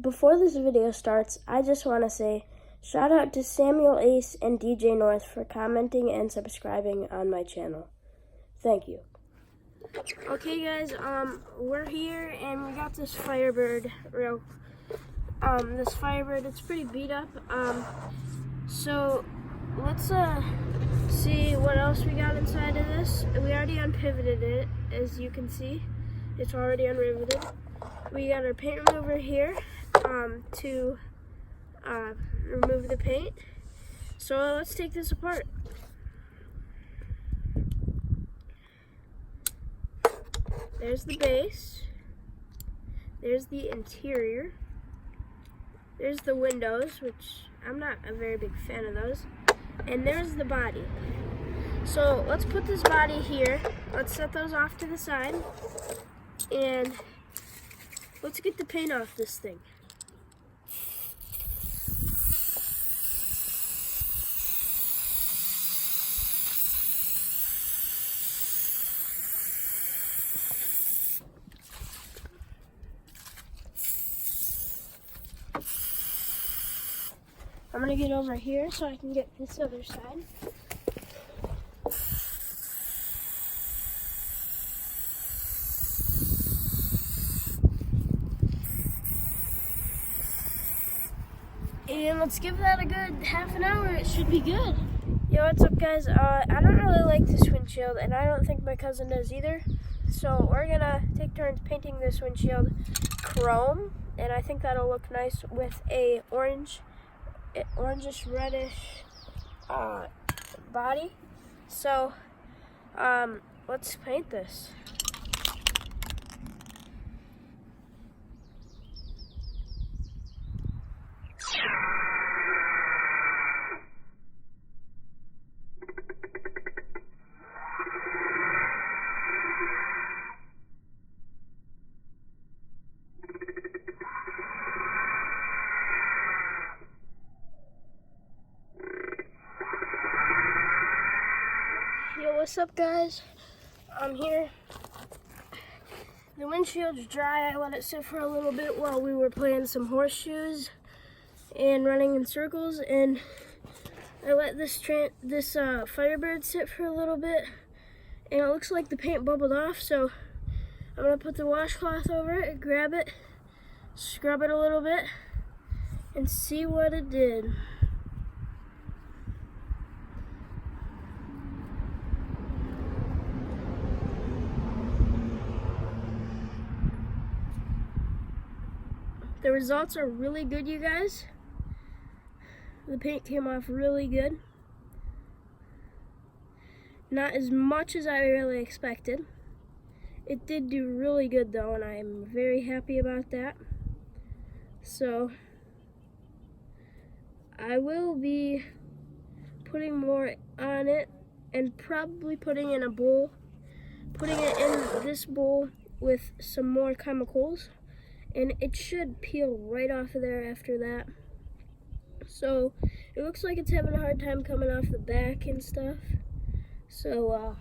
Before this video starts, I just want to say shout out to Samuel Ace and DJ North for commenting and subscribing on my channel. Thank you. Okay guys, we're here and we got this Firebird it's pretty beat up. So let's see what else we got inside of this. We already unpivoted it, as you can see. It's already unriveted. We got our paint remover here to remove the paint. So let's take this apart. There's the base. There's the interior. There's the windows, which I'm not a very big fan of those. And there's the body. So let's put this body here. Let's set those off to the side. And let's get the paint off this thing. I'm gonna get over here so I can get this other side. And let's give that a good half an hour. It should be good. Yo, what's up guys? I don't really like this windshield, and I don't think my cousin does either. So we're gonna take turns painting this windshield chrome, and I think that'll look nice with a orangish reddish body. So let's paint this. Yo, what's up guys? I'm here. The windshield's dry. I let it sit for a little bit while we were playing some horseshoes and running in circles, and I let this Firebird sit for a little bit, and it looks like the paint bubbled off, so I'm gonna put the washcloth over it, grab it, scrub it a little bit, and see what it did. The results are really good, you guys. The paint came off really good. Not as much as I really expected. It did do really good though, and I'm very happy about that. So I will be putting more on it and probably putting it in a bowl, putting it in this bowl with some more chemicals. And it should peel right off of there after that. So it looks like it's having a hard time coming off the back and stuff. So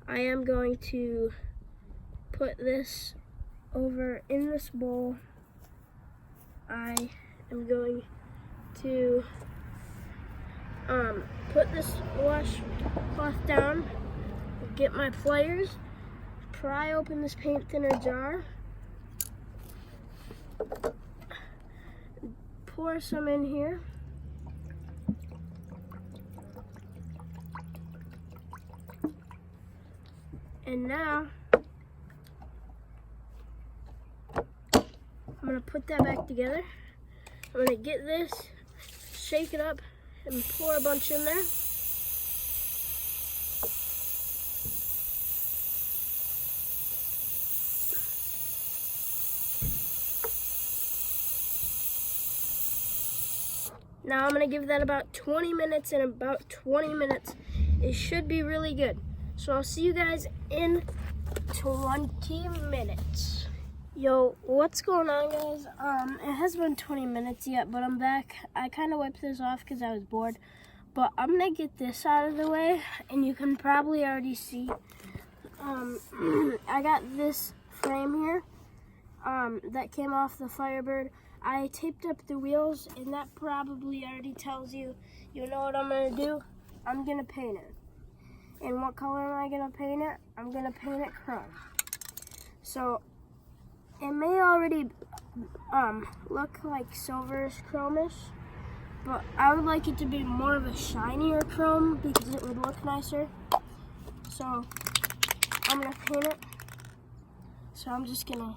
I am going to put this over in this bowl. I am going to put this washcloth down, get my pliers, pry open this paint thinner jar, pour some in here. And now I'm gonna put that back together. I'm gonna get this, shake it up, and pour a bunch in there. Now I'm gonna give that about 20 minutes, and about 20 minutes it should be really good. So I'll see you guys in 20 minutes. Yo, what's going on guys? It hasn't been 20 minutes yet, but I'm back. I kind of wiped this off because I was bored. But I'm gonna get this out of the way, and you can probably already see. I got this frame here. that came off the Firebird. I taped up the wheels, and that probably already tells you, you know what I'm gonna do? I'm gonna paint it. And what color am I gonna paint it? I'm gonna paint it chrome. So it may already look like silverish chromish, but I would like it to be more of a shinier chrome because it would look nicer. So I'm gonna paint it. So I'm just gonna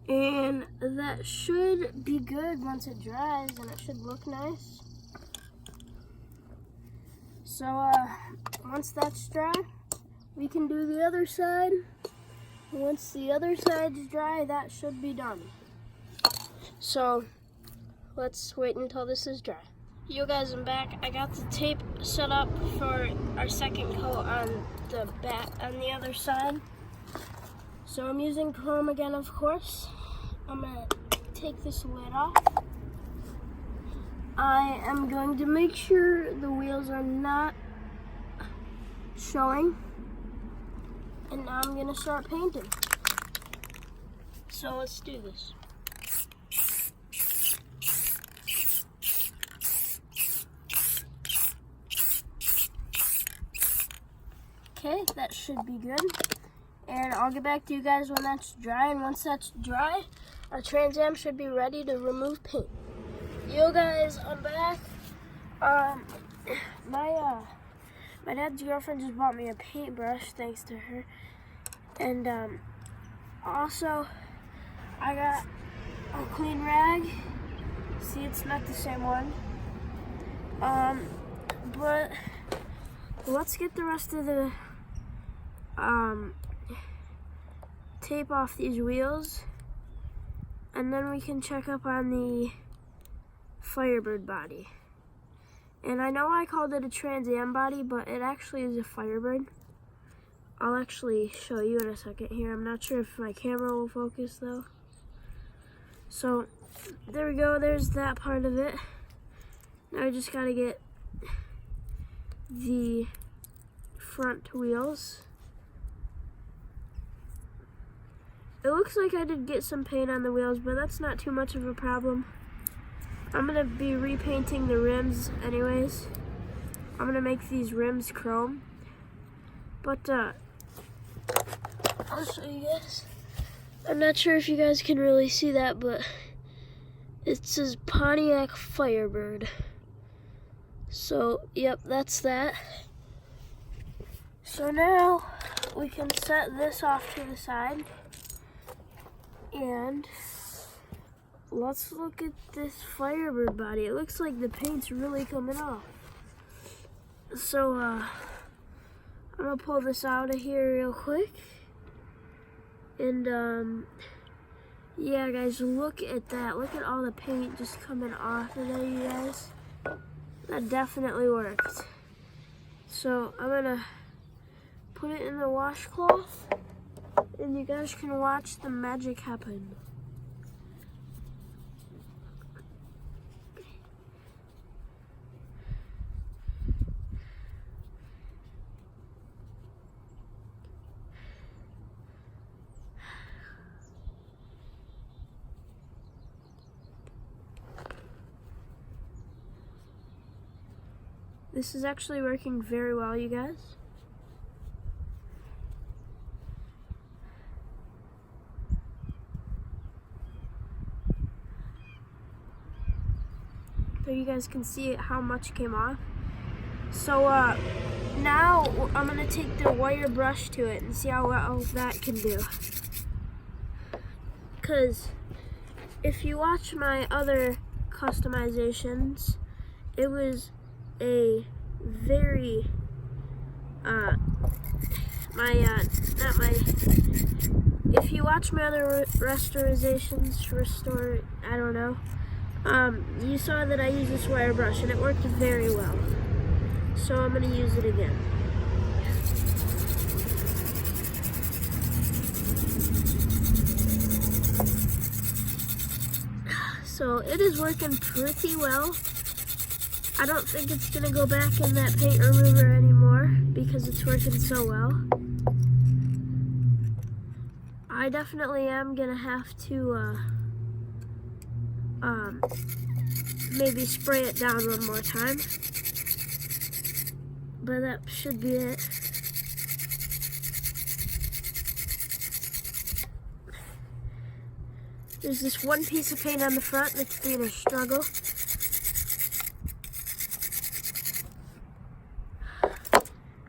and that should be good once it dries, and it should look nice. So once that's dry, we can do the other side. Once the other side's dry, that should be done. So let's wait until this is dry. You guys, I'm back. I got the tape set up for our second coat on the other side. So I'm using chrome again, of course. I'm gonna take this lid off. I am going to make sure the wheels are not showing. And now I'm gonna start painting. So let's do this. Okay, that should be good. And I'll get back to you guys when that's dry. And once that's dry, our Trans Am should be ready to remove paint. You guys, I'm back. My dad's girlfriend just bought me a paintbrush, thanks to her. And also, I got a clean rag. See, it's not the same one. But let's get the rest of the tape off these wheels, and then we can check up on the Firebird body. And I know I called it a Trans Am body, but it actually is a Firebird. I'll actually show you in a second here. I'm not sure if my camera will focus though. So there we go, there's that part of it. Now I just gotta get the front wheels. It looks like I did get some paint on the wheels, but that's not too much of a problem. I'm gonna be repainting the rims anyways. I'm gonna make these rims chrome. But I'll show you guys. I'm not sure if you guys can really see that, but it says Pontiac Firebird. So, yep, that's that. So now we can set this off to the side. And let's look at this Firebird body. It looks like the paint's really coming off. So I'm gonna pull this out of here real quick. And yeah guys, look at that. Look at all the paint just coming off of there, you guys. That definitely worked. So I'm gonna put it in the washcloth, and you guys can watch the magic happen. This is actually working very well, you guys. There you guys can see how much came off. So now I'm gonna take the wire brush to it and see how well that can do. Cause if you watch my other customizations, it was a very if you watch my other restore, I don't know, you saw that I used this wire brush and it worked very well. So I'm gonna use it again. So So it is working pretty well. I don't think it's gonna go back in that paint remover anymore because it's working so well. I definitely am gonna have to maybe spray it down one more time. But that should be it. There's this one piece of paint on the front that's being a struggle.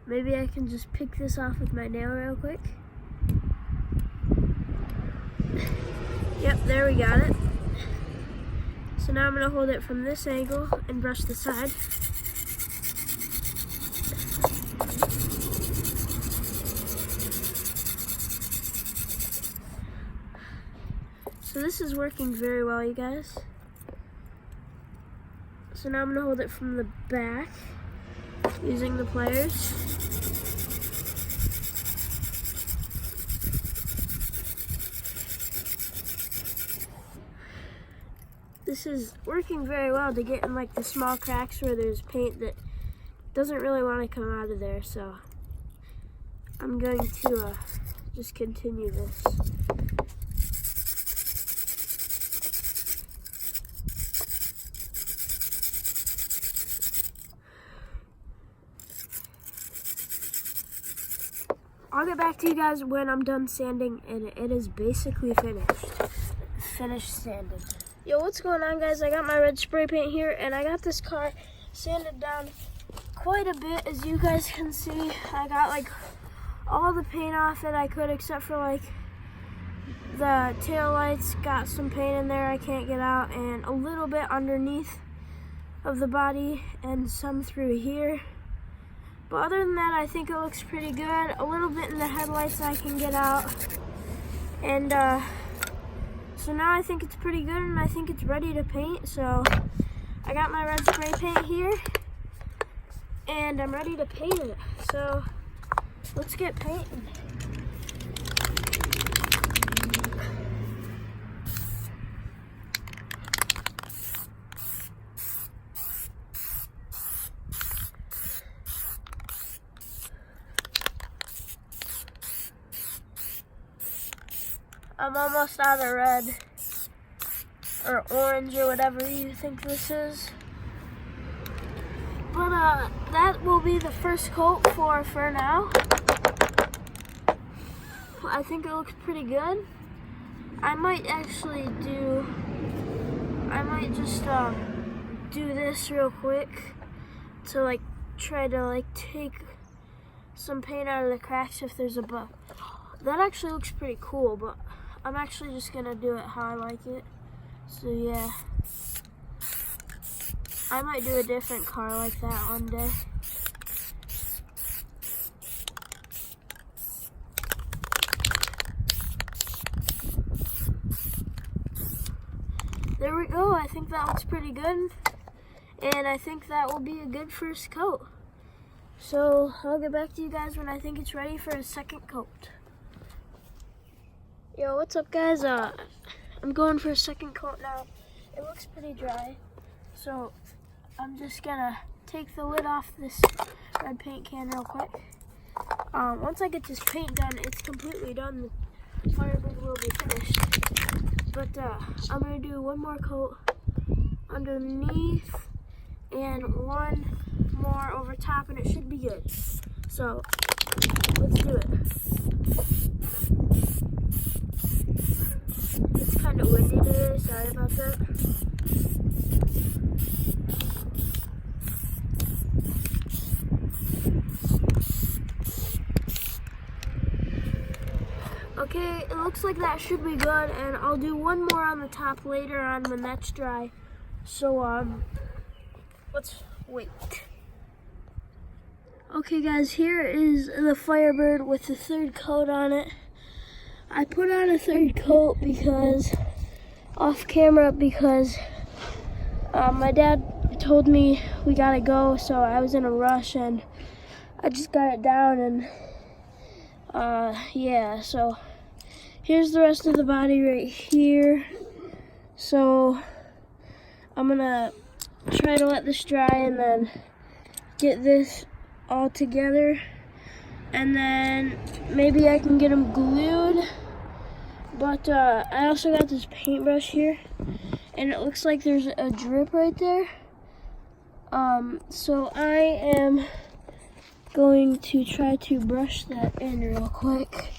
Maybe I can just pick this off with my nail real quick. Yep, there we got it. So now I'm gonna hold it from this angle and brush the side. So this is working very well, you guys. So now I'm gonna hold it from the back using the pliers. This is working very well to get in like the small cracks where there's paint that doesn't really want to come out of there. So I'm going to just continue this. I'll get back to you guys when I'm done sanding and it is basically finished sanding. Yo, what's going on, guys? I got my red spray paint here and I got this car sanded down quite a bit, as you guys can see. I got like all the paint off that I could except for like the tail lights, got some paint in there I can't get out, and a little bit underneath of the body and some through here. But other than that, I think it looks pretty good. A little bit in the headlights I can get out. And so now I think it's pretty good and I think it's ready to paint. So I got my red spray paint here and I'm ready to paint it. So let's get painting. I'm almost out of red or orange or whatever you think this is. But that will be the first coat for now. I think it looks pretty good. I might just do this real quick to like try to like take some paint out of the cracks if there's a bug. That actually looks pretty cool, but I'm actually just gonna do it how I like it. So yeah, I might do a different car like that one day. There we go. I think that looks pretty good, and I think that will be a good first coat. So I'll get back to you guys when I think it's ready for a second coat. Yo, what's up, guys? I'm going for a second coat now. It looks pretty dry, so I'm just gonna take the lid off this red paint can real quick. Once I get this paint done, it's completely done. The Firebird will be finished. But I'm gonna do one more coat underneath and one more over top, and it should be good. So let's do it. It's kind of windy today, sorry about that. Okay, it looks like that should be good, and I'll do one more on the top later on when that's dry. So, let's wait. Okay, guys, here is the Firebird with the third coat on it. I put on a third coat because, off camera, because my dad told me we gotta go, so I was in a rush and I just got it down, and yeah, so here's the rest of the body right here. So I'm gonna try to let this dry and then get this all together, and then maybe I can get them glued. But I also got this paintbrush here, and it looks like there's a drip right there. So I am going to try to brush that in real quick.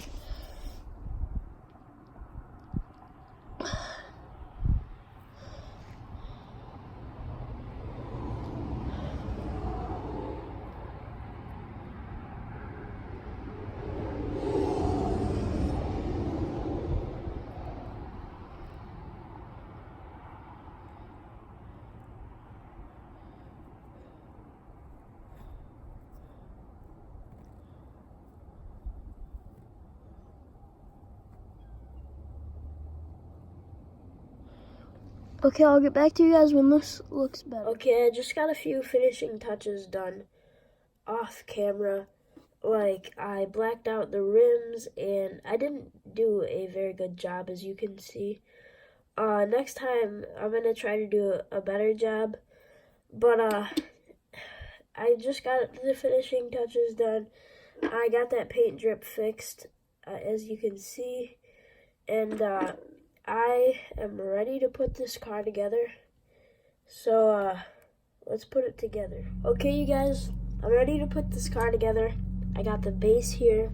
Okay, I'll get back to you guys when this looks better. Okay, I just got a few finishing touches done off camera. Like, I blacked out the rims, and I didn't do a very good job, as you can see. Next time, I'm going to try to do a better job. But, I just got the finishing touches done. I got that paint drip fixed, as you can see. And, I am ready to put this car together. So, let's put it together. Okay, you guys, I'm ready to put this car together. I got the base here.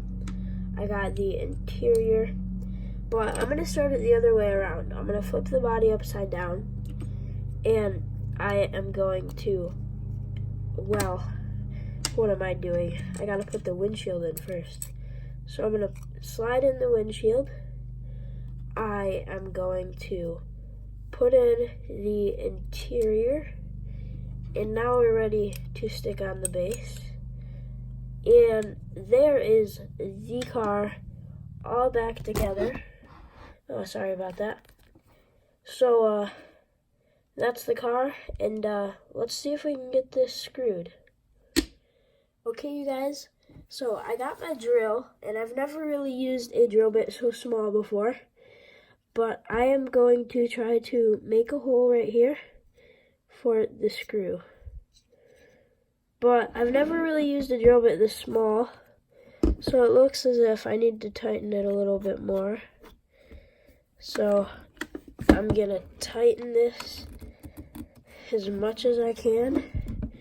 I got the interior. But I'm going to start it the other way around. I'm going to flip the body upside down. And I am going to, well, what am I doing? I got to put the windshield in first. So I'm going to slide in the windshield. I am going to put in the interior, and now we're ready to stick on the base. And there is the car all back together. Oh, sorry about that. So, that's the car, and let's see if we can get this screwed. Okay, you guys, so I got my drill, and I've never really used a drill bit so small before. But I am going to try to make a hole right here for the screw. But I've never really used a drill bit this small, so it looks as if I need to tighten it a little bit more. So I'm gonna tighten this as much as I can,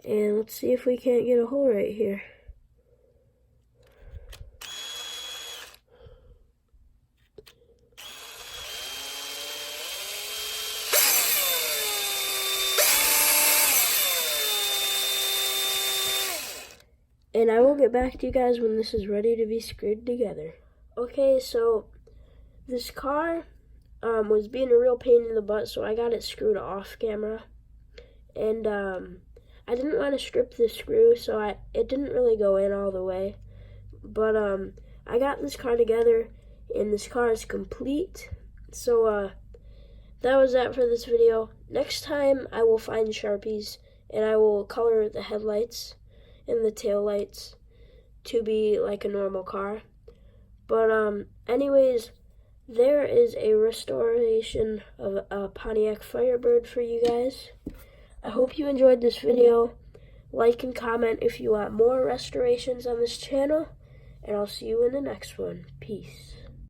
and let's see if we can't get a hole right here. And I will get back to you guys when this is ready to be screwed together. Okay, so this car was being a real pain in the butt, so I got it screwed off camera. And I didn't want to strip the screw, so it didn't really go in all the way. But I got this car together, and this car is complete. So that was that for this video. Next time I will find Sharpies, and I will color the headlights and the tail lights to be like a normal car. But anyways, there is a restoration of a Pontiac Firebird for you guys. I hope you enjoyed this video. Like and comment if you want more restorations on this channel, and I'll see you in the next one. Peace.